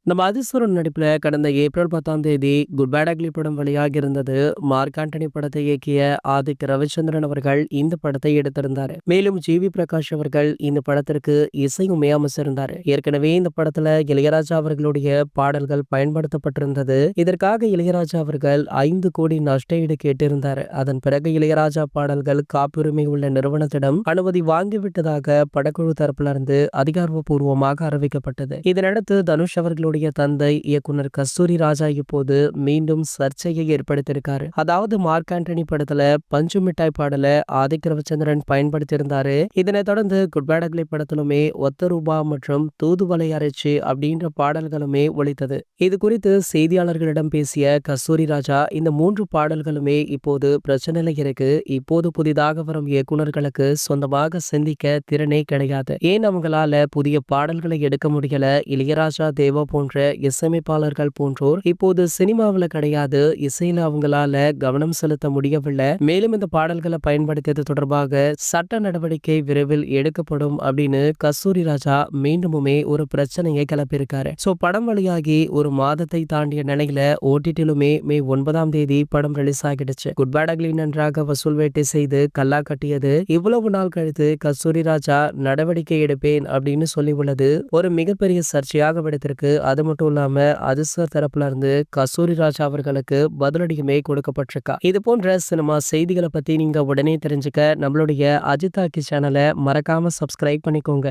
நம்ம அதிசூரன் நடிப்புல கடந்த ஏப்ரல் 10ஆம் தேதி குட் பேட் அக்லி படம் வெளியாகி இருந்தது. மார்க் ஆண்டனி படத்தை இயக்கிய ஆதிக் ரவிச்சந்திரன் அவர்கள் இந்த படத்தை எடுத்திருந்தாரு. மேலும் ஜிவி பிரகாஷ் அவர்கள் இந்த படத்திற்கு இசையுமே அமைச்சிருந்தாரு. ஏற்கனவே இந்த படத்துல இளையராஜா அவர்களுடைய பாடல்கள் பயன்படுத்தப்பட்டிருந்தது. இதற்காக இளையராஜா அவர்கள் 5 கோடி நஷ்ட ஈடு கேட்டிருந்தாரு. அதன் பிறகு இளையராஜா பாடல்கள் காப்புரிமை உள்ள நிறுவனத்திடம் அனுமதி வாங்கிவிட்டதாக படக்குழு தரப்புல இருந்து அதிகாரப்பூர்வமாக அறிவிக்கப்பட்டது. இதனடுத்து தனுஷ் அவர்களுடைய தந்தை இயக்குனர் கஸ்தூரி ராஜா இப்போது மீண்டும் சர்ச்சையை ஏற்படுத்தியிருக்காரு. அதாவது மார்க் ஆண்டனி படத்துல பஞ்சு மிட்டாய் பாடல ஆதிக் ரவிச்சந்திரன் பயன்படுத்தியிருந்தாரு. இதனைத் தொடர்ந்து குட் பேட் அக்லி படத்திலுமே ஒத்த ரூபா மற்றும் தூதுவளை அரைச்சி அப்படின்ற பாடல்களுமே ஒலித்தது. இது குறித்து செய்தியாளர்களிடம் பேசிய கஸ்தூரி ராஜா இந்த 3 பாடல்களுமே இப்போது பிரச்சனையில இருக்கு. இப்போது புதிதாக வரும் இயக்குனர்களுக்கு சொந்தமாக சிந்திக்க திறனே கிடையாது. ஏன் அவங்களால புதிய பாடல்களை எடுக்க முடியல? இளையராஜா, தேவா போன்ற இசையமைப்பாளர்கள் போன்றோர் இப்போது சினிமாவில் கிடையாது. இசையில அவங்களால கவனம் செலுத்த முடியவில்லை. மேலும் இந்த பாடல்களை பயன்படுத்தியது தொடர்பாக சட்ட நடவடிக்கை விரைவில் எடுக்கப்படும் அப்படின்னு கஸ்தூரி ராஜா மீண்டுமே ஒரு பிரச்சனையை கிளப்பியிருக்காரு. படம் வழியாகி ஒரு மாதத்தை தாண்டிய நிலையில ஓடிடிலுமே மே 9ஆம் தேதி படம் ரிலீஸ் ஆகிடுச்சு. குட் பேட் அக்லி நன்றாக வசூல் வேட்டை செய்து கல்லா கட்டியது. இவ்வளவு நாள் கழித்து கஸ்தூரி ராஜா நடவடிக்கை எடுப்பேன் அப்படின்னு சொல்லி உள்ளது ஒரு மிகப்பெரிய சர்ச்சையாக விடுத்திருக்கு. அது மட்டும் இல்லாம அதிர்ஷ்ட தரப்புல இருந்து கஸ்தூரி ராஜா அவர்களுக்கு பதிலடியுமே கொடுக்கப்பட்டிருக்கா. இது போன்ற சினிமா செய்திகளை பத்தி நீங்க உடனே தெரிஞ்சுக்க நம்மளுடைய அஜித் டாக்கி சேனலை மறக்காம சப்ஸ்கிரைப் பண்ணிக்கோங்க.